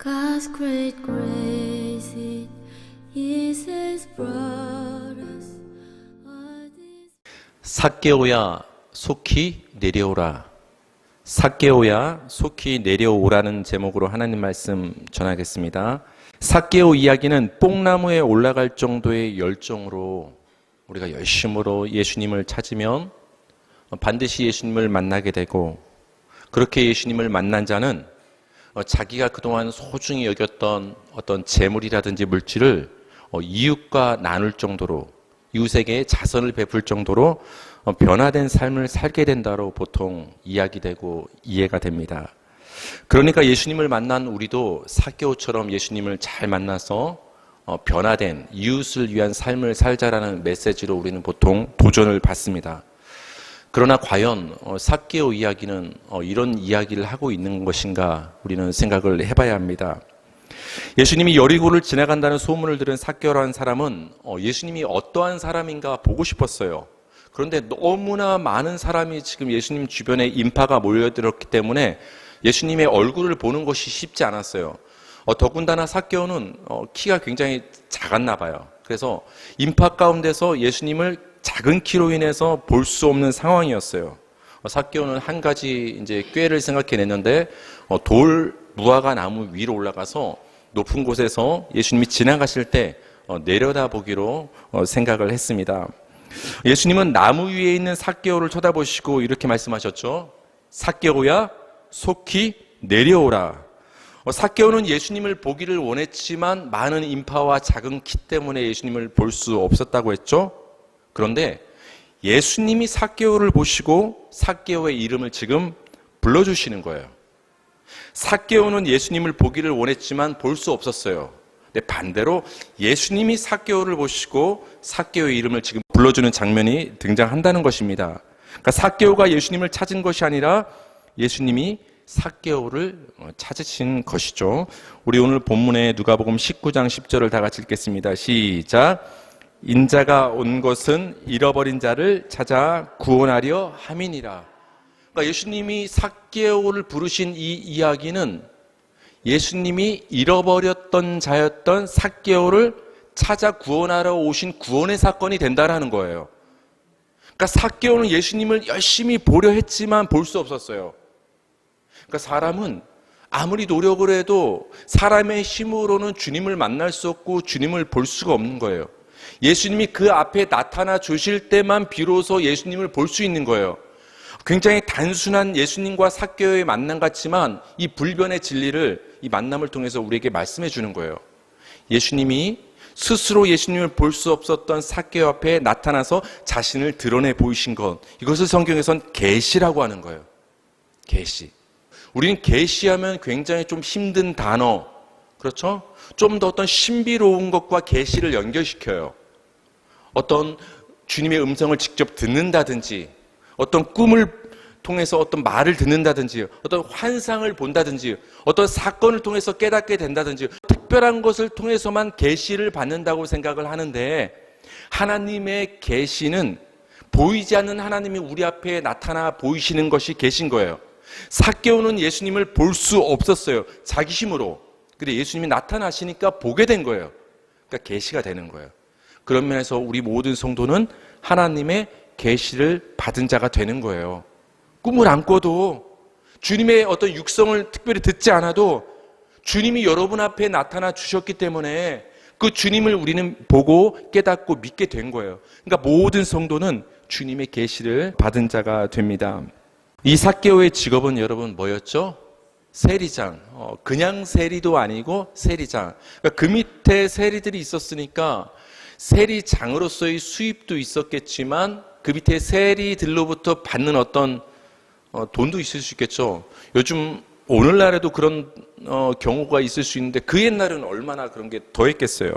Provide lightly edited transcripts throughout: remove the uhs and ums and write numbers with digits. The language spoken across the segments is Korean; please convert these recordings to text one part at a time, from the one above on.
God's great grace it is has brought us all this. 삭개오야 속히 내려오라. 삭개오야 속히 내려오라는 제목으로 하나님 말씀 전하겠습니다. 삭개오 이야기는 뽕나무에 올라갈 정도의 열정으로 우리가 열심으로 예수님을 찾으면 반드시 예수님을 만나게 되고, 그렇게 예수님을 만난 자는 자기가 그동안 소중히 여겼던 어떤 재물이라든지 물질을 이웃과 나눌 정도로, 이웃에게 자선을 베풀 정도로 변화된 삶을 살게 된다로 보통 이야기되고 이해가 됩니다. 그러니까 예수님을 만난 우리도 삭개오처럼 예수님을 잘 만나서 변화된 이웃을 위한 삶을 살자라는 메시지로 우리는 보통 도전을 받습니다. 그러나 과연 삭개오 이야기는 이런 이야기를 하고 있는 것인가, 우리는 생각을 해봐야 합니다. 예수님이 여리고를 지나간다는 소문을 들은 삭개오라는 사람은 예수님이 어떠한 사람인가 보고 싶었어요. 그런데 너무나 많은 사람이 지금 예수님 주변에 인파가 모여들었기 때문에 예수님의 얼굴을 보는 것이 쉽지 않았어요. 더군다나 삭개오는 키가 굉장히 작았나 봐요. 그래서 인파 가운데서 예수님을 작은 키로 인해서 볼 수 없는 상황이었어요. 삭개오는 한 가지 이제 꾀를 생각해냈는데 돌 무화과 나무 위로 올라가서 높은 곳에서 예수님이 지나가실 때 내려다보기로 생각을 했습니다. 예수님은 나무 위에 있는 삭개오를 쳐다보시고 이렇게 말씀하셨죠. 삭개오야 속히 내려오라. 삭개오는 예수님을 보기를 원했지만 많은 인파와 작은 키 때문에 예수님을 볼 수 없었다고 했죠. 그런데 예수님이 삭개오를 보시고 삭개오의 이름을 지금 불러주시는 거예요. 삭개오는 예수님을 보기를 원했지만 볼 수 없었어요. 근데 반대로 예수님이 삭개오를 보시고 삭개오의 이름을 지금 불러주는 장면이 등장한다는 것입니다. 그러니까 삭개오가 예수님을 찾은 것이 아니라 예수님이 삭개오를 찾으신 것이죠. 우리 오늘 본문의 누가복음 19장 10절을 다 같이 읽겠습니다. 시작. 인자가 온 것은 잃어버린 자를 찾아 구원하려 함이니라. 그러니까 예수님이 삭개오를 부르신 이 이야기는 예수님이 잃어버렸던 자였던 삭개오를 찾아 구원하러 오신 구원의 사건이 된다라는 거예요. 그러니까 삭개오는 예수님을 열심히 보려 했지만 볼 수 없었어요. 그러니까 사람은 아무리 노력을 해도 사람의 힘으로는 주님을 만날 수 없고 주님을 볼 수가 없는 거예요. 예수님이 그 앞에 나타나 주실 때만 비로소 예수님을 볼 수 있는 거예요. 굉장히 단순한 예수님과 삭개오의 만남 같지만 이 불변의 진리를 이 만남을 통해서 우리에게 말씀해 주는 거예요. 예수님이 스스로 예수님을 볼 수 없었던 삭개오 앞에 나타나서 자신을 드러내 보이신 것, 이것을 성경에선 계시라고 하는 거예요. 계시. 우리는 계시하면 굉장히 좀 힘든 단어, 그렇죠? 좀 더 어떤 신비로운 것과 계시를 연결시켜요. 어떤 주님의 음성을 직접 듣는다든지, 어떤 꿈을 통해서 어떤 말을 듣는다든지, 어떤 환상을 본다든지, 어떤 사건을 통해서 깨닫게 된다든지, 특별한 것을 통해서만 계시를 받는다고 생각을 하는데, 하나님의 계시는 보이지 않는 하나님이 우리 앞에 나타나 보이시는 것이 계신 거예요. 삭개오는 예수님을 볼 수 없었어요. 자기 힘으로. 근데 예수님이 나타나시니까 보게 된 거예요. 그러니까 계시가 되는 거예요. 그런 면에서 우리 모든 성도는 하나님의 계시를 받은 자가 되는 거예요. 꿈을 안 꿔도, 주님의 어떤 육성을 특별히 듣지 않아도 주님이 여러분 앞에 나타나 주셨기 때문에 그 주님을 우리는 보고 깨닫고 믿게 된 거예요. 그러니까 모든 성도는 주님의 계시를 받은 자가 됩니다. 이 삭개오의 직업은 여러분 뭐였죠? 세리장. 그냥 세리도 아니고 세리장. 그러니까 그 밑에 세리들이 있었으니까 세리장으로서의 수입도 있었겠지만 그 밑에 세리들로부터 받는 어떤 돈도 있을 수 있겠죠. 요즘 오늘날에도 그런 경우가 있을 수 있는데 그 옛날에는 얼마나 그런 게 더했겠어요.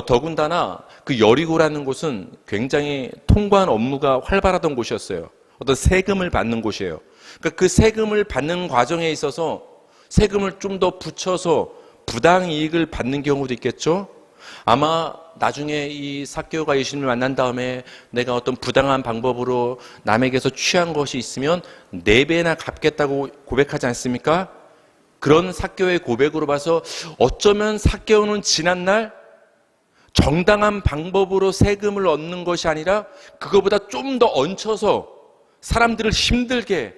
더군다나 그 여리고라는 곳은 굉장히 통관 업무가 활발하던 곳이었어요. 어떤 세금을 받는 곳이에요. 그러니까 그 세금을 받는 과정에 있어서 세금을 좀 더 붙여서 부당 이익을 받는 경우도 있겠죠. 아마 나중에 이 삭개오가 예수님을 만난 다음에 내가 어떤 부당한 방법으로 남에게서 취한 것이 있으면 4배나 갚겠다고 고백하지 않습니까? 그런 삭개오의 고백으로 봐서 어쩌면 삭개오는 지난날 정당한 방법으로 세금을 얻는 것이 아니라 그거보다 좀 더 얹혀서 사람들을 힘들게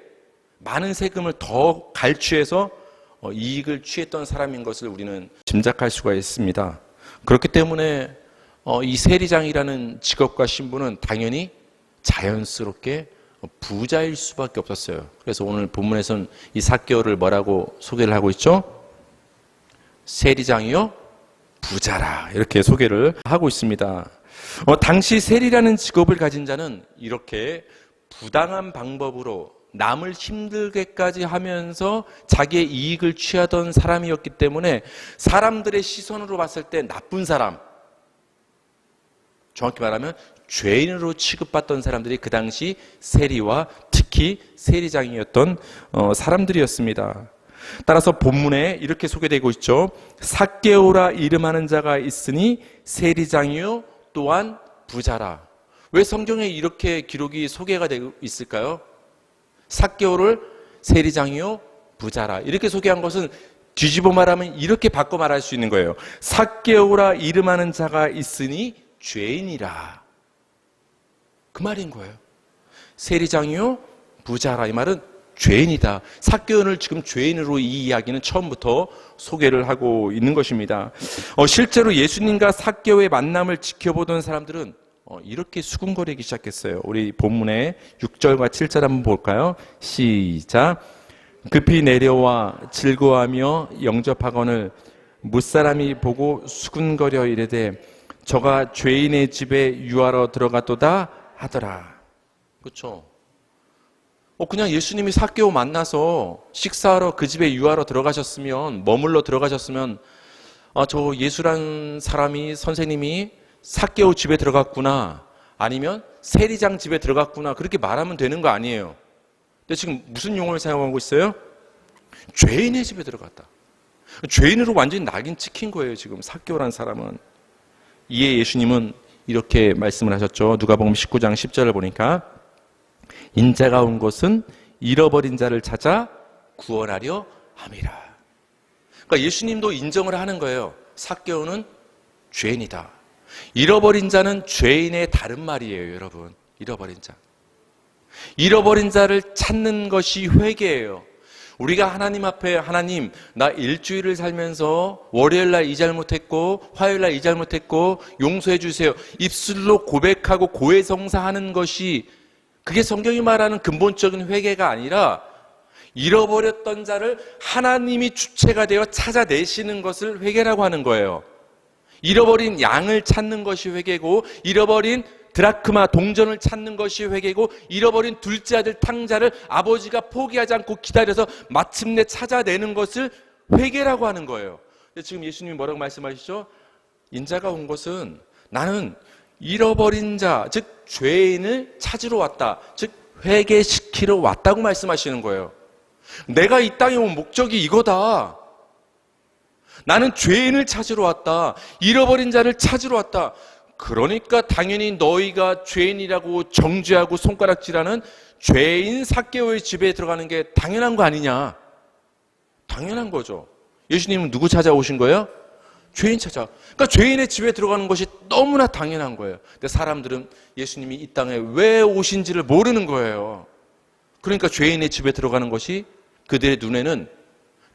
많은 세금을 더 갈취해서 이익을 취했던 사람인 것을 우리는 짐작할 수가 있습니다. 그렇기 때문에 이 세리장이라는 직업과 신분은 당연히 자연스럽게 부자일 수밖에 없었어요. 그래서 오늘 본문에서는 이 삭개오를 뭐라고 소개를 하고 있죠? 세리장이요 부자라, 이렇게 소개를 하고 있습니다. 당시 세리라는 직업을 가진 자는 이렇게 부당한 방법으로 남을 힘들게까지 하면서 자기의 이익을 취하던 사람이었기 때문에 사람들의 시선으로 봤을 때 나쁜 사람, 정확히 말하면 죄인으로 취급받던 사람들이 그 당시 세리와 특히 세리장이었던 사람들이었습니다. 따라서 본문에 이렇게 소개되고 있죠. 삭개오라 이름하는 자가 있으니 세리장이요 또한 부자라. 왜 성경에 이렇게 기록이 소개가 되고 있을까요? 삭개오를 세리장이요 부자라 이렇게 소개한 것은 뒤집어 말하면 이렇게 바꿔 말할 수 있는 거예요. 삭개오라 이름하는 자가 있으니 죄인이라, 그 말인 거예요. 세리장이요 부자라, 이 말은 죄인이다. 삭개오를 지금 죄인으로 이 이야기는 처음부터 소개를 하고 있는 것입니다. 실제로 예수님과 삭개오의 만남을 지켜보던 사람들은 이렇게 수군거리기 시작했어요. 우리 본문의 6절과 7절 한번 볼까요? 시작. 급히 내려와 즐거워하며 영접하거늘 무사람이 보고 수군거려 이르되 저가 죄인의 집에 유하러 들어갔도다 하더라. 그렇죠? 그냥 예수님이 삭개오 만나서 식사하러 그 집에 유하러 들어가셨으면, 머물러 들어가셨으면, 저 예수란 사람이, 선생님이 삭개오 집에 들어갔구나, 아니면 세리장 집에 들어갔구나, 그렇게 말하면 되는 거 아니에요. 근데 지금 무슨 용어를 사용하고 있어요? 죄인의 집에 들어갔다. 죄인으로 완전히 낙인 찍힌 거예요, 지금 삭개오란 사람은. 이에 예수님은 이렇게 말씀을 하셨죠. 누가복음 19장 10절을 보니까 인자가 온 것은 잃어버린 자를 찾아 구원하려 함이라. 그러니까 예수님도 인정을 하는 거예요. 삭개오는 죄인이다. 잃어버린 자는 죄인의 다른 말이에요, 여러분. 잃어버린 자. 잃어버린 자를 찾는 것이 회개예요. 우리가 하나님 앞에, 하나님, 나 일주일을 살면서 월요일날 이 잘못했고 화요일날 이 잘못했고 용서해 주세요, 입술로 고백하고 고해성사하는 것이, 그게 성경이 말하는 근본적인 회개가 아니라 잃어버렸던 자를 하나님이 주체가 되어 찾아내시는 것을 회개라고 하는 거예요. 잃어버린 양을 찾는 것이 회개고, 잃어버린 드라크마 동전을 찾는 것이 회개고, 잃어버린 둘째 아들 탕자를 아버지가 포기하지 않고 기다려서 마침내 찾아내는 것을 회개라고 하는 거예요. 지금 예수님이 뭐라고 말씀하시죠? 인자가 온 것은 나는 잃어버린 자, 즉 죄인을 찾으러 왔다, 즉 회개시키러 왔다고 말씀하시는 거예요. 내가 이 땅에 온 목적이 이거다. 나는 죄인을 찾으러 왔다. 잃어버린 자를 찾으러 왔다. 그러니까 당연히 너희가 죄인이라고 정죄하고 손가락질하는 죄인 삭개오의 집에 들어가는 게 당연한 거 아니냐. 당연한 거죠. 예수님은 누구 찾아오신 거예요? 죄인 찾아. 그러니까 죄인의 집에 들어가는 것이 너무나 당연한 거예요. 근데 사람들은 예수님이 이 땅에 왜 오신지를 모르는 거예요. 그러니까 죄인의 집에 들어가는 것이 그들의 눈에는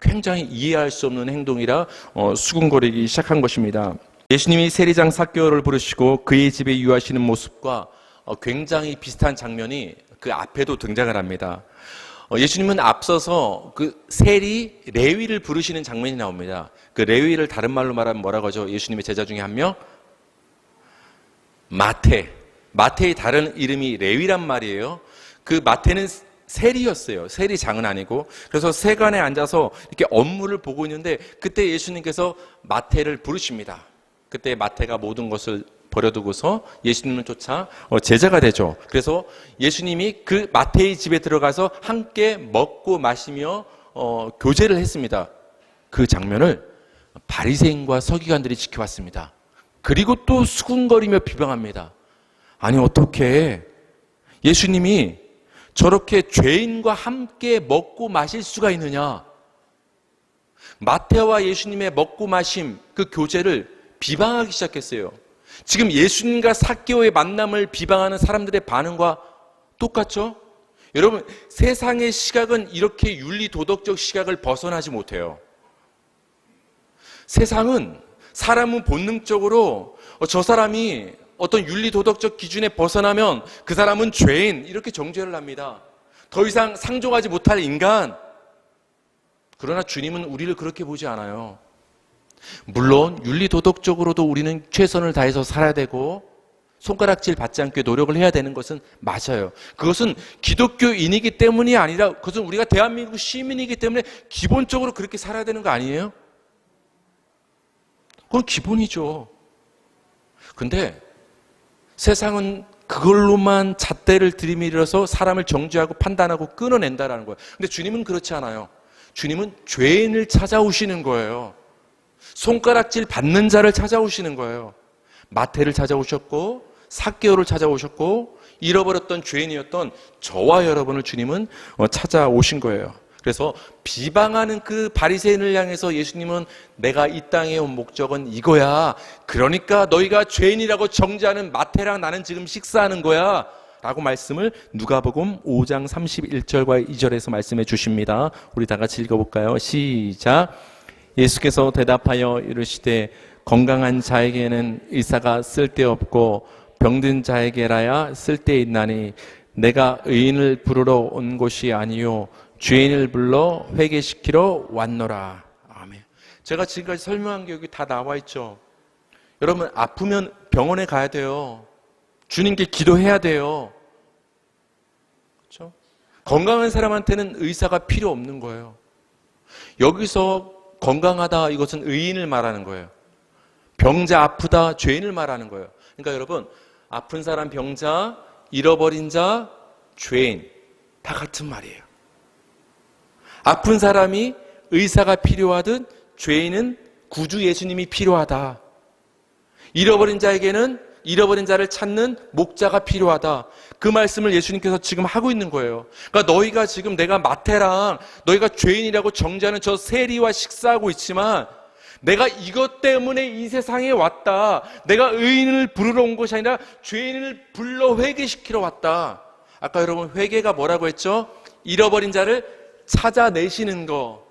굉장히 이해할 수 없는 행동이라 수군거리기 시작한 것입니다. 예수님이 세리장 삭개오를 부르시고 그의 집에 유하시는 모습과 굉장히 비슷한 장면이 그 앞에도 등장을 합니다. 예수님은 앞서서 그 세리 레위를 부르시는 장면이 나옵니다. 그 레위를 다른 말로 말하면 뭐라고 하죠? 예수님의 제자 중에 한 명? 마태. 마태의 다른 이름이 레위란 말이에요. 그 마태는 세리였어요. 세리장은 아니고. 그래서 세관에 앉아서 이렇게 업무를 보고 있는데 그때 예수님께서 마태를 부르십니다. 그때 마태가 모든 것을 버려두고서 예수님을 쫓아 제자가 되죠. 그래서 예수님이 그 마태의 집에 들어가서 함께 먹고 마시며 교제를 했습니다. 그 장면을 바리새인과 서기관들이 지켜봤습니다. 그리고 또 수군거리며 비방합니다. 아니 어떻게 예수님이 저렇게 죄인과 함께 먹고 마실 수가 있느냐? 마태와 예수님의 먹고 마심, 그 교제를 비방하기 시작했어요. 지금 예수님과 삭개오의 만남을 비방하는 사람들의 반응과 똑같죠? 여러분, 세상의 시각은 이렇게 윤리도덕적 시각을 벗어나지 못해요. 세상은, 사람은 본능적으로 저 사람이 어떤 윤리도덕적 기준에 벗어나면 그 사람은 죄인, 이렇게 정죄를 합니다. 더 이상 상종하지 못할 인간. 그러나 주님은 우리를 그렇게 보지 않아요. 물론 윤리도덕적으로도 우리는 최선을 다해서 살아야 되고 손가락질 받지 않게 노력을 해야 되는 것은 맞아요. 그것은 기독교인이기 때문이 아니라 그것은 우리가 대한민국 시민이기 때문에 기본적으로 그렇게 살아야 되는 거 아니에요? 그건 기본이죠. 근데 세상은 그걸로만 잣대를 들이밀어서 사람을 정죄하고 판단하고 끊어낸다라는 거예요. 근데 주님은 그렇지 않아요. 주님은 죄인을 찾아오시는 거예요. 손가락질 받는 자를 찾아오시는 거예요. 마태를 찾아오셨고 삭개오를 찾아오셨고 잃어버렸던 죄인이었던 저와 여러분을 주님은 찾아오신 거예요. 그래서 비방하는 그 바리새인을 향해서 예수님은 내가 이 땅에 온 목적은 이거야. 그러니까 너희가 죄인이라고 정죄하는 마태랑 나는 지금 식사하는 거야. 라고 말씀을 누가복음 5장 31절과 2절에서 말씀해 주십니다. 우리 다 같이 읽어볼까요? 시작. 예수께서 대답하여 이르시되 건강한 자에게는 의사가 쓸데없고 병든 자에게라야 쓸데있나니 내가 의인을 부르러 온 것이 아니요 죄인을 불러 회개시키러 왔노라. 아멘. 제가 지금까지 설명한 게 여기 다 나와 있죠. 여러분, 아프면 병원에 가야 돼요. 주님께 기도해야 돼요. 그렇죠? 건강한 사람한테는 의사가 필요 없는 거예요. 여기서 건강하다, 이것은 의인을 말하는 거예요. 병자, 아프다, 죄인을 말하는 거예요. 그러니까 여러분, 아픈 사람 병자, 잃어버린 자, 죄인, 다 같은 말이에요. 아픈 사람이 의사가 필요하듯 죄인은 구주 예수님이 필요하다. 잃어버린 자에게는 잃어버린 자를 찾는 목자가 필요하다. 그 말씀을 예수님께서 지금 하고 있는 거예요. 그러니까 너희가 지금 내가 마태랑 너희가 죄인이라고 정죄하는 저 세리와 식사하고 있지만 내가 이것 때문에 이 세상에 왔다. 내가 의인을 부르러 온 것이 아니라 죄인을 불러 회개시키러 왔다. 아까 여러분 회개가 뭐라고 했죠? 잃어버린 자를 찾아내시는 거.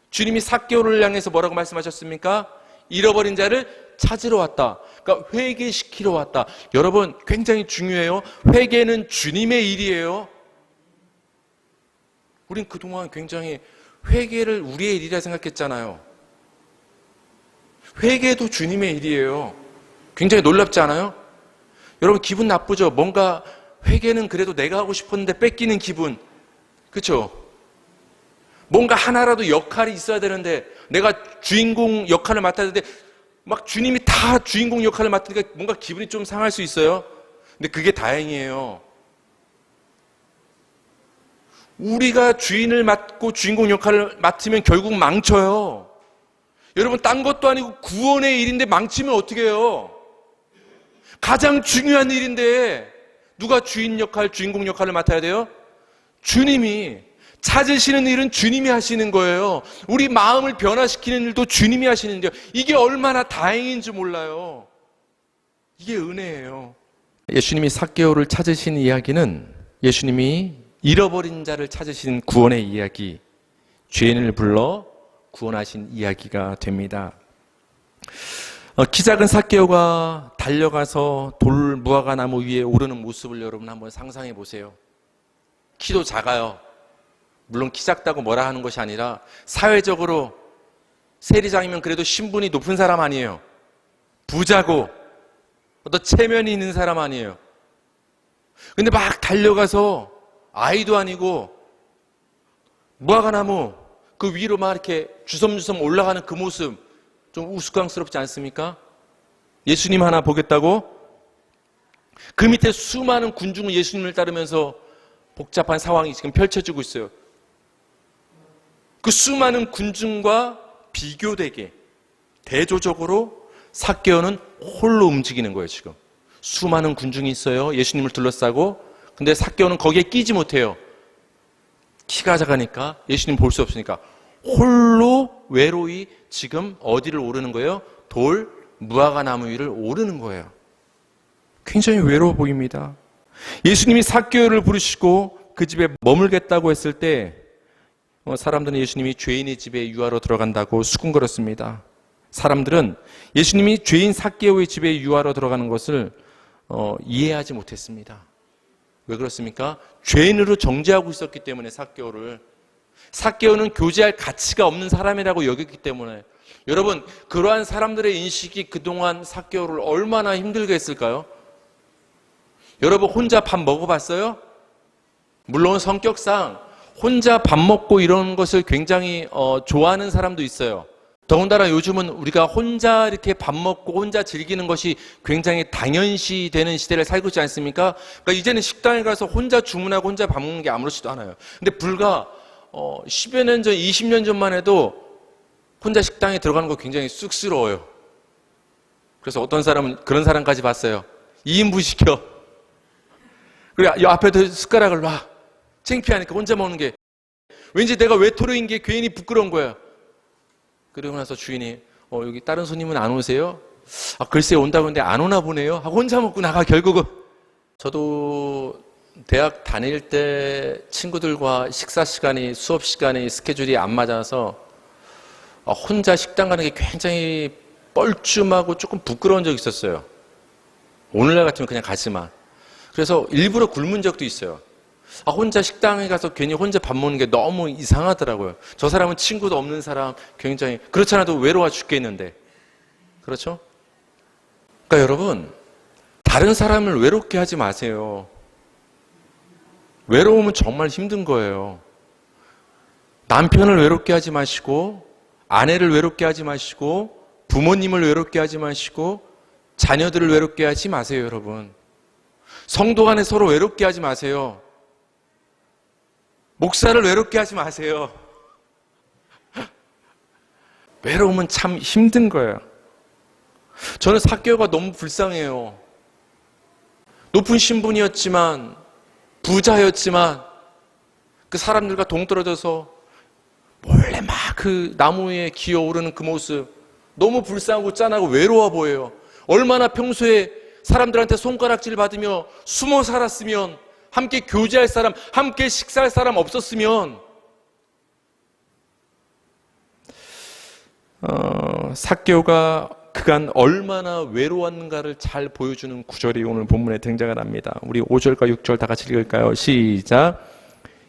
주님이 삭개오를 향해서 뭐라고 말씀하셨습니까? 잃어버린 자를 찾으러 왔다. 그러니까 회개시키러 왔다. 여러분 굉장히 중요해요. 회개는 주님의 일이에요. 우린 그동안 굉장히 회개를 우리의 일이라 생각했잖아요. 회개도 주님의 일이에요. 굉장히 놀랍지 않아요? 여러분 기분 나쁘죠? 뭔가 회개는 그래도 내가 하고 싶었는데 뺏기는 기분. 그렇죠? 뭔가 하나라도 역할이 있어야 되는데 내가 주인공 역할을 맡아야 되는데 막 주님이 다 주인공 역할을 맡으니까 뭔가 기분이 좀 상할 수 있어요. 근데 그게 다행이에요. 우리가 주인을 맡고 주인공 역할을 맡으면 결국 망쳐요. 여러분 딴 것도 아니고 구원의 일인데 망치면 어떻게 해요? 가장 중요한 일인데 누가 주인 역할, 주인공 역할을 맡아야 돼요? 주님이. 찾으시는 일은 주님이 하시는 거예요. 우리 마음을 변화시키는 일도 주님이 하시는데요. 이게 얼마나 다행인지 몰라요. 이게 은혜예요. 예수님이 삭개오를 찾으신 이야기는 예수님이 잃어버린 자를 찾으신 구원의 이야기, 죄인을 불러 구원하신 이야기가 됩니다. 키 작은 삭개오가 달려가서 돌 무화과 나무 위에 오르는 모습을 여러분 한번 상상해 보세요. 키도 작아요. 물론 키 작다고 뭐라 하는 것이 아니라 사회적으로 세리장이면 그래도 신분이 높은 사람 아니에요. 부자고 어떤 체면이 있는 사람 아니에요. 근데 막 달려가서 아이도 아니고 무화과 나무 그 위로 막 이렇게 주섬주섬 올라가는 그 모습 좀 우스꽝스럽지 않습니까? 예수님 하나 보겠다고? 그 밑에 수많은 군중은 예수님을 따르면서 복잡한 상황이 지금 펼쳐지고 있어요. 그 수많은 군중과 비교되게 대조적으로 삭개오는 홀로 움직이는 거예요. 지금 수많은 군중이 있어요. 예수님을 둘러싸고. 근데 삭개오는 거기에 끼지 못해요. 키가 작으니까 예수님 볼 수 없으니까 홀로 외로이 지금 어디를 오르는 거예요? 돌 무화과 나무 위를 오르는 거예요. 굉장히 외로워 보입니다. 예수님이 삭개오를 부르시고 그 집에 머물겠다고 했을 때 사람들은 예수님이 죄인의 집에 유하러 들어간다고 수군거렸습니다. 사람들은 예수님이 죄인 삭개오의 집에 유하러 들어가는 것을 이해하지 못했습니다. 왜 그렇습니까? 죄인으로 정죄하고 있었기 때문에 삭개오는 교제할 가치가 없는 사람이라고 여겼기 때문에. 여러분, 그러한 사람들의 인식이 그동안 삭개오를 얼마나 힘들게 했을까요? 여러분, 혼자 밥 먹어봤어요? 물론 성격상 혼자 밥 먹고 이런 것을 굉장히 좋아하는 사람도 있어요. 더군다나 요즘은 우리가 혼자 이렇게 밥 먹고 혼자 즐기는 것이 굉장히 당연시 되는 시대를 살고 있지 않습니까? 그러니까 이제는 식당에 가서 혼자 주문하고 혼자 밥 먹는 게 아무렇지도 않아요. 근데 불과 10여 년 전, 20년 전만 해도 혼자 식당에 들어가는 거 굉장히 쑥스러워요. 그래서 어떤 사람은 그런 사람까지 봤어요. 2인분 시켜. 그리고 앞에도 숟가락을 놔. 창피하니까 혼자 먹는 게. 왠지 내가 외톨이인 게 괜히 부끄러운 거야. 그리고 나서 주인이 여기 다른 손님은 안 오세요? 글쎄 온다고 했는데 안 오나 보네요. 하고 혼자 먹고 나가. 결국은. 저도 대학 다닐 때 친구들과 식사 시간이, 수업 시간이, 스케줄이 안 맞아서 혼자 식당 가는 게 굉장히 뻘쭘하고 조금 부끄러운 적이 있었어요. 오늘날 같으면 그냥 가지만. 그래서 일부러 굶은 적도 있어요. 혼자 식당에 가서 괜히 혼자 밥 먹는 게 너무 이상하더라고요. 저 사람은 친구도 없는 사람, 굉장히 그렇지 않아도 외로워 죽겠는데. 그렇죠? 그러니까 여러분, 다른 사람을 외롭게 하지 마세요. 외로우면 정말 힘든 거예요. 남편을 외롭게 하지 마시고, 아내를 외롭게 하지 마시고, 부모님을 외롭게 하지 마시고, 자녀들을 외롭게 하지 마세요, 여러분. 성도 간에 서로 외롭게 하지 마세요. 목사를 외롭게 하지 마세요. 외로움은 참 힘든 거예요. 저는 삭개오가 너무 불쌍해요. 높은 신분이었지만, 부자였지만, 그 사람들과 동떨어져서 몰래 막 그 나무 위에 기어오르는 그 모습, 너무 불쌍하고 짠하고 외로워 보여요. 얼마나 평소에 사람들한테 손가락질 받으며 숨어 살았으면, 함께 교제할 사람, 함께 식사할 사람 없었으면. 삭개오가 그간 얼마나 외로웠는가를 잘 보여주는 구절이 오늘 본문에 등장을 합니다. 우리 5절과 6절 다 같이 읽을까요? 시작.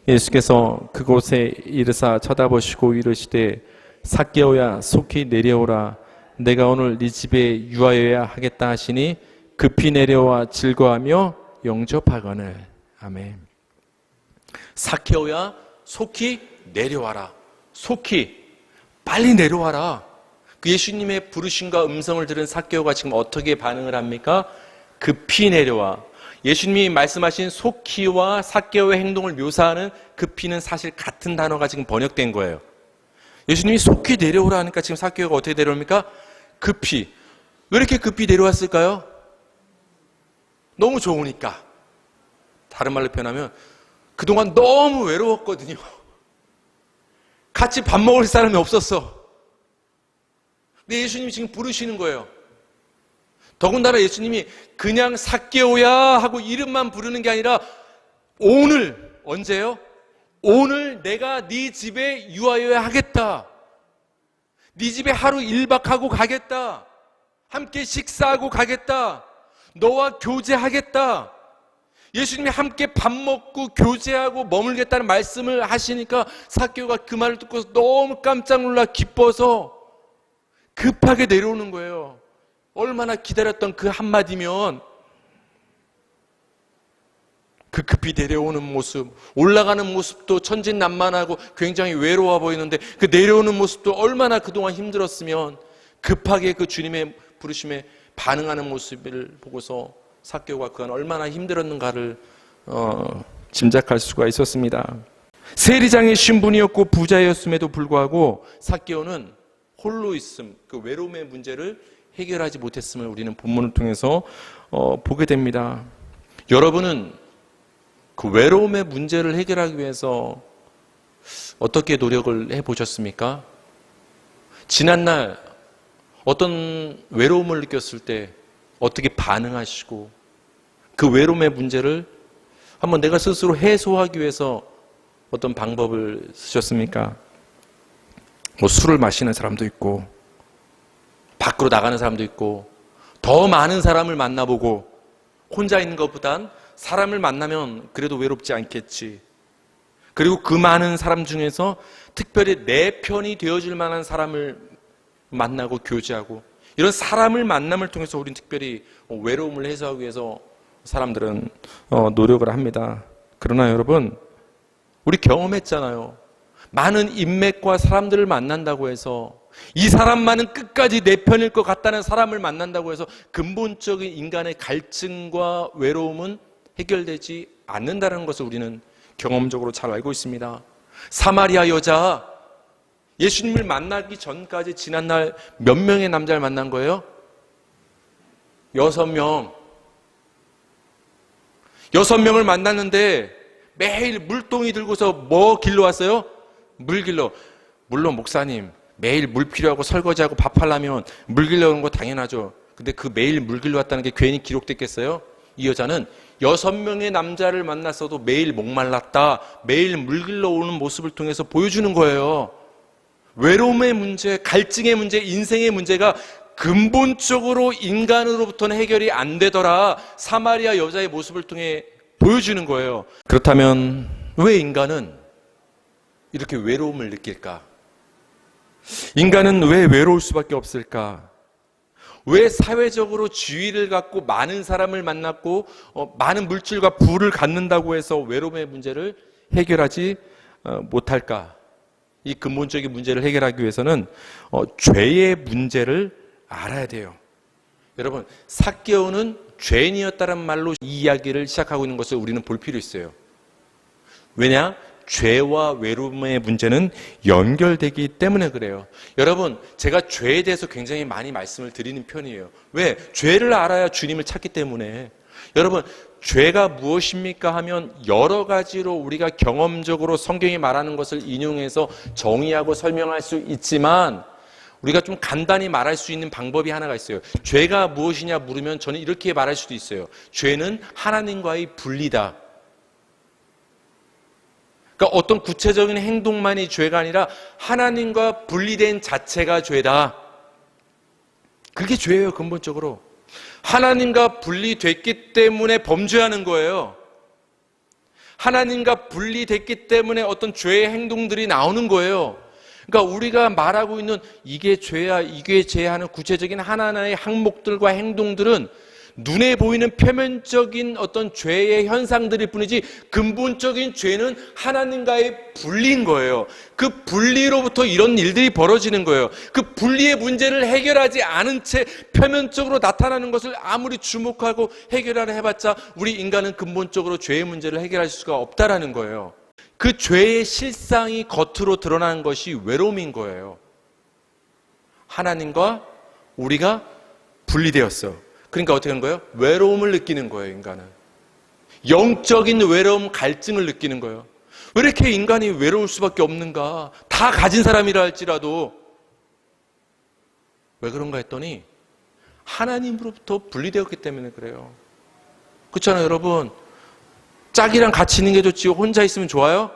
예수께서 그곳에 이르사 쳐다보시고 이르시되 삭개오야 속히 내려오라. 내가 오늘 네 집에 유하여야 하겠다 하시니 급히 내려와 즐거워하며 영접하거늘. 아멘. 삭개오야 속히 내려와라. 속히 빨리 내려와라. 그 예수님의 부르심과 음성을 들은 삭개오가 지금 어떻게 반응을 합니까? 급히 내려와. 예수님이 말씀하신 속히와 삭개오의 행동을 묘사하는 급히는 사실 같은 단어가 지금 번역된 거예요. 예수님이 속히 내려오라 하니까 지금 삭개오가 어떻게 내려옵니까? 급히. 왜 이렇게 급히 내려왔을까요? 너무 좋으니까. 다른 말로 표현하면 그동안 너무 외로웠거든요. 같이 밥 먹을 사람이 없었어. 근데 예수님이 지금 부르시는 거예요. 더군다나 예수님이 그냥 삭개오야 하고 이름만 부르는 게 아니라 오늘, 언제요? 오늘 내가 네 집에 유하여야 하겠다. 네 집에 하루 1박하고 가겠다. 함께 식사하고 가겠다. 너와 교제하겠다. 예수님이 함께 밥 먹고 교제하고 머물겠다는 말씀을 하시니까 삭개오가 그 말을 듣고 너무 깜짝 놀라 기뻐서 급하게 내려오는 거예요. 얼마나 기다렸던 그 한마디면. 그 급히 내려오는 모습, 올라가는 모습도 천진난만하고 굉장히 외로워 보이는데 그 내려오는 모습도 얼마나 그동안 힘들었으면 급하게 그 주님의 부르심에 반응하는 모습을 보고서 삭개오가 그간 얼마나 힘들었는가를 짐작할 수가 있었습니다. 세리장의 신분이었고 부자였음에도 불구하고 삭개오는 홀로 있음, 그 외로움의 문제를 해결하지 못했음을 우리는 본문을 통해서 보게 됩니다. 여러분은 그 외로움의 문제를 해결하기 위해서 어떻게 노력을 해보셨습니까? 지난날 어떤 외로움을 느꼈을 때 어떻게 반응하시고 그 외로움의 문제를 한번 내가 스스로 해소하기 위해서 어떤 방법을 쓰셨습니까? 뭐 술을 마시는 사람도 있고 밖으로 나가는 사람도 있고 더 많은 사람을 만나보고 혼자 있는 것보단 사람을 만나면 그래도 외롭지 않겠지. 그리고 그 많은 사람 중에서 특별히 내 편이 되어줄 만한 사람을 만나고 교제하고 이런 사람을 만남을 통해서 우리는 특별히 외로움을 해소하기 위해서 사람들은 노력을 합니다. 그러나 여러분, 우리 경험했잖아요. 많은 인맥과 사람들을 만난다고 해서 이 사람만은 끝까지 내 편일 것 같다는 사람을 만난다고 해서 근본적인 인간의 갈증과 외로움은 해결되지 않는다는 것을 우리는 경험적으로 잘 알고 있습니다. 사마리아 여자, 예수님을 만나기 전까지 지난날 몇 명의 남자를 만난 거예요? 6명. 6명을 만났는데 매일 물동이 들고서 뭐 길러 왔어요? 물 길러. 물론 목사님, 매일 물 필요하고 설거지하고 밥하려면 물 길러 오는 거 당연하죠. 근데 그 매일 물 길러 왔다는 게 괜히 기록됐겠어요? 이 여자는 6명의 남자를 만났어도 매일 목말랐다, 매일 물 길러 오는 모습을 통해서 보여주는 거예요. 외로움의 문제, 갈증의 문제, 인생의 문제가 근본적으로 인간으로부터는 해결이 안 되더라. 사마리아 여자의 모습을 통해 보여주는 거예요. 그렇다면 왜 인간은 이렇게 외로움을 느낄까? 인간은 왜 외로울 수밖에 없을까? 왜 사회적으로 지위를 갖고 많은 사람을 만났고 많은 물질과 부를 갖는다고 해서 외로움의 문제를 해결하지 못할까? 이 근본적인 문제를 해결하기 위해서는 죄의 문제를 알아야 돼요. 여러분, 삭개오는 죄인이었다는 말로 이 이야기를 시작하고 있는 것을 우리는 볼 필요 있어요. 왜냐? 죄와 외로움의 문제는 연결되기 때문에 그래요. 여러분, 제가 죄에 대해서 굉장히 많이 말씀을 드리는 편이에요. 왜? 죄를 알아야 주님을 찾기 때문에. 여러분, 죄가 무엇입니까 하면 여러 가지로 우리가 경험적으로 성경이 말하는 것을 인용해서 정의하고 설명할 수 있지만 우리가 좀 간단히 말할 수 있는 방법이 하나가 있어요. 죄가 무엇이냐 물으면 저는 이렇게 말할 수도 있어요. 죄는 하나님과의 분리다. 그러니까 어떤 구체적인 행동만이 죄가 아니라 하나님과 분리된 자체가 죄다. 그게 죄예요, 근본적으로. 하나님과 분리됐기 때문에 범죄하는 거예요. 하나님과 분리됐기 때문에 어떤 죄의 행동들이 나오는 거예요. 그러니까 우리가 말하고 있는 이게 죄야, 이게 죄야 하는 구체적인 하나하나의 항목들과 행동들은 눈에 보이는 표면적인 어떤 죄의 현상들일 뿐이지 근본적인 죄는 하나님과의 분리인 거예요. 그 분리로부터 이런 일들이 벌어지는 거예요. 그 분리의 문제를 해결하지 않은 채 표면적으로 나타나는 것을 아무리 주목하고 해결하려 해봤자 우리 인간은 근본적으로 죄의 문제를 해결할 수가 없다라는 거예요. 그 죄의 실상이 겉으로 드러나는 것이 외로움인 거예요. 하나님과 우리가 분리되었어. 그러니까 어떻게 하는 거예요? 외로움을 느끼는 거예요, 인간은. 영적인 외로움, 갈증을 느끼는 거예요. 왜 이렇게 인간이 외로울 수밖에 없는가? 다 가진 사람이라 할지라도. 왜 그런가 했더니 하나님으로부터 분리되었기 때문에 그래요. 그렇잖아요, 여러분. 짝이랑 같이 있는 게 좋지 혼자 있으면 좋아요?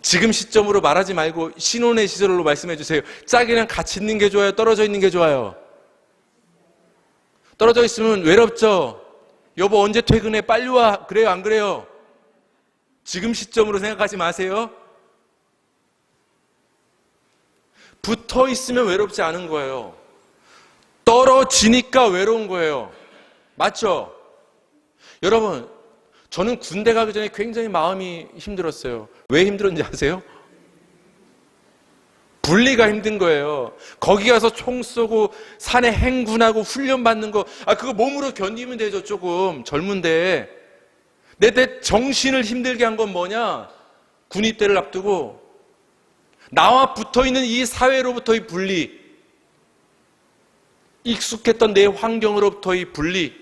지금 시점으로 말하지 말고 신혼의 시절로 말씀해 주세요. 짝이랑 같이 있는 게 좋아요? 떨어져 있는 게 좋아요? 떨어져 있으면 외롭죠? 여보 언제 퇴근해? 빨리 와. 그래요, 안 그래요? 지금 시점으로 생각하지 마세요. 붙어 있으면 외롭지 않은 거예요. 떨어지니까 외로운 거예요. 맞죠? 여러분, 저는 군대 가기 전에 굉장히 마음이 힘들었어요. 왜 힘들었는지 아세요? 분리가 힘든 거예요. 거기 가서 총 쏘고 산에 행군하고 훈련받는 거, 그거 몸으로 견디면 되죠. 조금 젊은데. 내 정신을 힘들게 한 건 뭐냐? 군 입대를 앞두고 나와 붙어있는 이 사회로부터의 분리, 익숙했던 내 환경으로부터의 분리,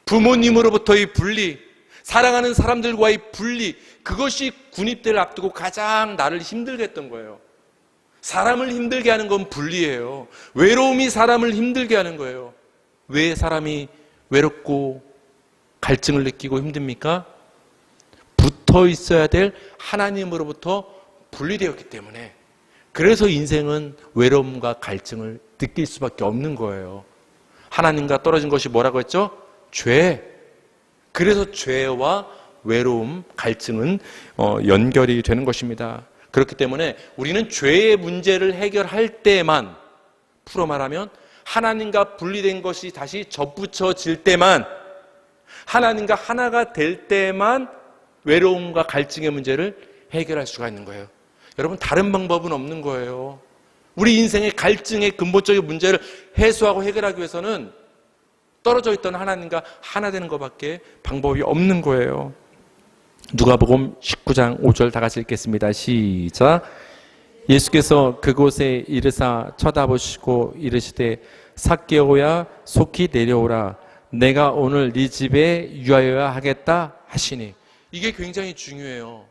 부모님으로부터의 분리, 사랑하는 사람들과의 분리, 그것이 군입대를 앞두고 가장 나를 힘들게 했던 거예요. 사람을 힘들게 하는 건 분리예요. 외로움이 사람을 힘들게 하는 거예요. 왜 사람이 외롭고 갈증을 느끼고 힘듭니까? 붙어 있어야 될 하나님으로부터 분리되었기 때문에. 그래서 인생은 외로움과 갈증을 느낄 수밖에 없는 거예요. 하나님과 떨어진 것이 뭐라고 했죠? 죄. 그래서 죄와 외로움, 갈증은 연결이 되는 것입니다. 그렇기 때문에 우리는 죄의 문제를 해결할 때만, 풀어 말하면 하나님과 분리된 것이 다시 접붙여질 때만, 하나님과 하나가 될 때만 외로움과 갈증의 문제를 해결할 수가 있는 거예요. 여러분, 다른 방법은 없는 거예요. 우리 인생의 갈증의 근본적인 문제를 해소하고 해결하기 위해서는 떨어져 있던 하나님과 하나 되는 것밖에 방법이 없는 거예요. 누가복음 19장 5절 다 같이 읽겠습니다. 시작. 예수께서 그곳에 이르사 쳐다보시고 이르시되 삭개오야 속히 내려오라. 내가 오늘 네 집에 유하여야 하겠다 하시니. 이게 굉장히 중요해요.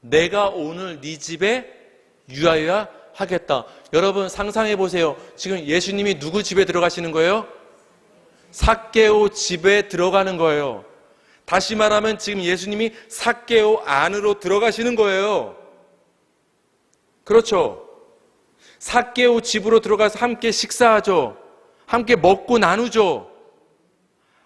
내가 오늘 네 집에 유하여야 하겠다. 여러분 상상해 보세요. 지금 예수님이 누구 집에 들어가시는 거예요? 삭개오 집에 들어가는 거예요. 다시 말하면 지금 예수님이 삭개오 안으로 들어가시는 거예요. 그렇죠? 삭개오 집으로 들어가서 함께 식사하죠. 함께 먹고 나누죠.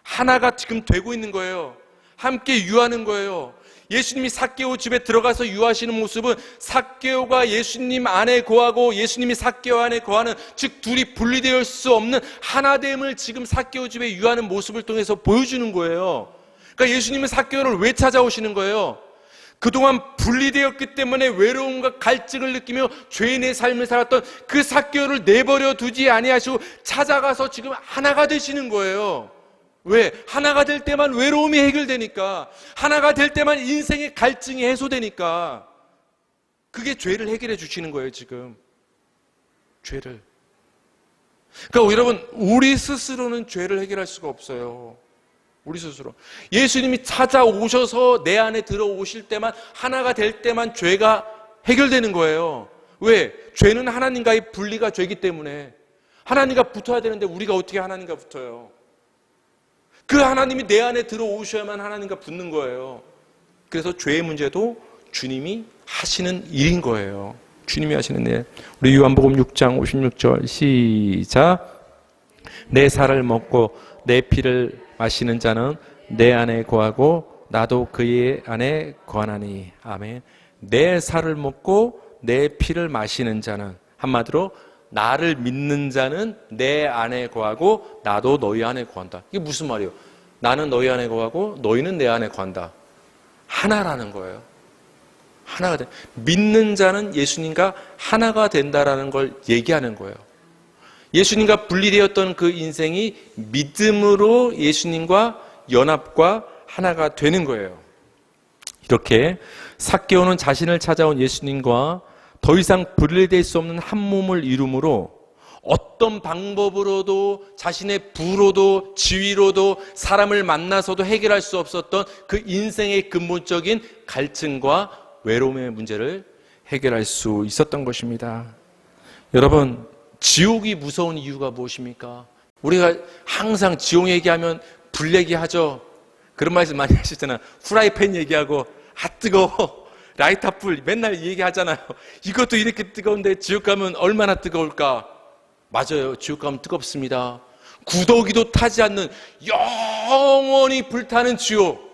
하나가 지금 되고 있는 거예요. 함께 유하는 거예요. 예수님이 삭개오 집에 들어가서 유하시는 모습은 삭개오가 예수님 안에 거하고 예수님이 삭개오 안에 거하는, 즉 둘이 분리될 수 없는 하나됨을 지금 삭개오 집에 유하는 모습을 통해서 보여주는 거예요. 그러니까 예수님은 삭개오를 왜 찾아오시는 거예요? 그동안 분리되었기 때문에 외로움과 갈증을 느끼며 죄인의 삶을 살았던 그 삭개오를 내버려 두지 아니하시고 찾아가서 지금 하나가 되시는 거예요. 왜? 하나가 될 때만 외로움이 해결되니까, 하나가 될 때만 인생의 갈증이 해소되니까. 그게 죄를 해결해 주시는 거예요, 지금. 죄를. 그러니까 여러분, 우리 스스로는 죄를 해결할 수가 없어요. 우리 스스로. 예수님이 찾아오셔서 내 안에 들어오실 때만, 하나가 될 때만 죄가 해결되는 거예요. 왜? 죄는 하나님과의 분리가 죄이기 때문에. 하나님과 붙어야 되는데 우리가 어떻게 하나님과 붙어요? 그 하나님이 내 안에 들어오셔야만 하나님과 붙는 거예요. 그래서 죄의 문제도 주님이 하시는 일인 거예요. 주님이 하시는 일. 우리 요한복음 6장 56절 시작. 내 살을 먹고 내 피를 마시는 자는 내 안에 거하고 나도 그의 안에 거하나니. 아멘. 내 살을 먹고 내 피를 마시는 자는, 한마디로 나를 믿는 자는 내 안에 거하고 나도 너희 안에 거한다. 이게 무슨 말이에요? 나는 너희 안에 거하고 너희는 내 안에 거한다. 하나라는 거예요. 하나가 돼. 믿는 자는 예수님과 하나가 된다라는 걸 얘기하는 거예요. 예수님과 분리되었던 그 인생이 믿음으로 예수님과 연합과 하나가 되는 거예요. 이렇게 삭개오는 자신을 찾아온 예수님과 더 이상 분리될 수 없는 한 몸을 이룸으로 어떤 방법으로도 자신의 부로도 지위로도 사람을 만나서도 해결할 수 없었던 그 인생의 근본적인 갈증과 외로움의 문제를 해결할 수 있었던 것입니다. 여러분, 지옥이 무서운 이유가 무엇입니까? 우리가 항상 지옥 얘기하면 불 얘기하죠. 그런 말씀 많이 하시잖아요. 후라이팬 얘기하고 뜨거워. 라이터 불 맨날 얘기하잖아요. 이것도 이렇게 뜨거운데 지옥 가면 얼마나 뜨거울까? 맞아요. 지옥 가면 뜨겁습니다. 구더기도 타지 않는 영원히 불타는 지옥.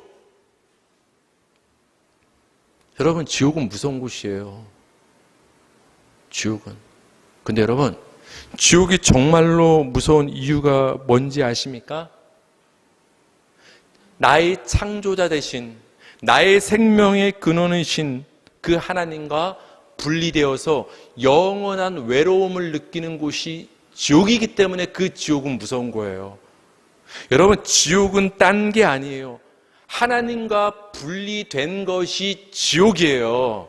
여러분, 지옥은 무서운 곳이에요. 지옥은. 근데 여러분, 지옥이 정말로 무서운 이유가 뭔지 아십니까? 나의 창조자 되신, 나의 생명의 근원이신 그 하나님과 분리되어서 영원한 외로움을 느끼는 곳이 지옥이기 때문에 그 지옥은 무서운 거예요. 여러분, 지옥은 딴 게 아니에요. 하나님과 분리된 것이 지옥이에요.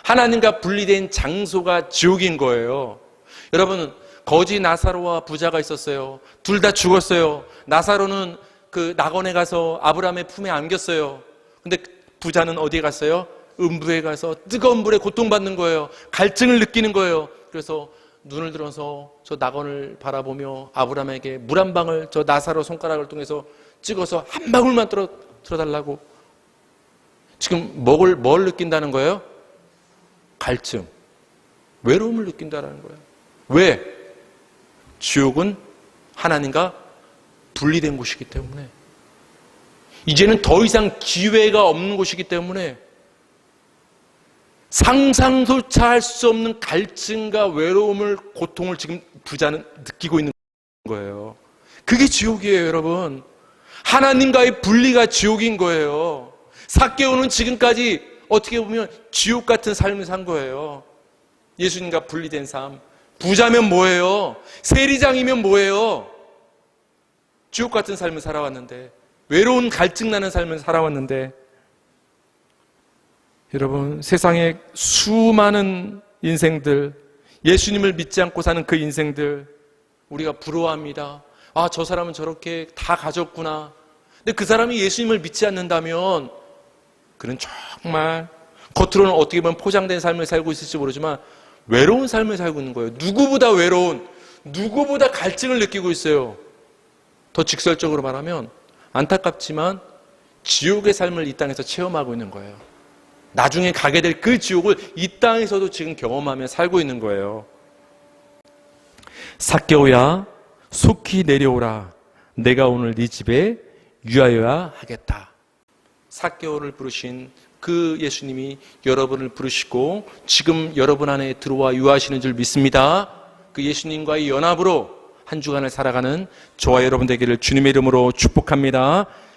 하나님과 분리된 장소가 지옥인 거예요. 여러분, 거지 나사로와 부자가 있었어요. 둘 다 죽었어요. 나사로는 그 낙원에 가서 아브라함의 품에 안겼어요. 근데 부자는 어디에 갔어요? 음부에 가서 뜨거운 물에 고통받는 거예요. 갈증을 느끼는 거예요. 그래서 눈을 들어서 저 낙원을 바라보며 아브라함에게 물 한 방울 저 나사로 손가락을 통해서 찍어서 한 방울만 들어달라고. 지금 뭘 느낀다는 거예요? 갈증, 외로움을 느낀다는 거예요. 왜? 지옥은 하나님과 분리된 곳이기 때문에, 이제는 더 이상 기회가 없는 곳이기 때문에 상상조차 할 수 없는 갈증과 외로움을, 고통을 지금 부자는 느끼고 있는 거예요. 그게 지옥이에요, 여러분. 하나님과의 분리가 지옥인 거예요. 삭개오는 지금까지 어떻게 보면 지옥 같은 삶을 산 거예요. 예수님과 분리된 삶. 부자면 뭐예요? 세리장이면 뭐예요? 지옥 같은 삶을 살아왔는데, 외로운 갈증 나는 삶을 살아왔는데, 여러분, 세상에 수많은 인생들, 예수님을 믿지 않고 사는 그 인생들, 우리가 부러워합니다. 아, 저 사람은 저렇게 다 가졌구나. 근데 그 사람이 예수님을 믿지 않는다면 그는 정말 겉으로는 어떻게 보면 포장된 삶을 살고 있을지 모르지만 외로운 삶을 살고 있는 거예요. 누구보다 외로운, 누구보다 갈증을 느끼고 있어요. 더 직설적으로 말하면 안타깝지만 지옥의 삶을 이 땅에서 체험하고 있는 거예요. 나중에 가게 될 그 지옥을 이 땅에서도 지금 경험하며 살고 있는 거예요. 삭개오야, 속히 내려오라. 내가 오늘 네 집에 유하여야 하겠다. 삭개오를 부르신 그 예수님이 여러분을 부르시고 지금 여러분 안에 들어와 유하시는 줄 믿습니다. 그 예수님과의 연합으로 한 주간을 살아가는 저와 여러분 되기를 주님의 이름으로 축복합니다.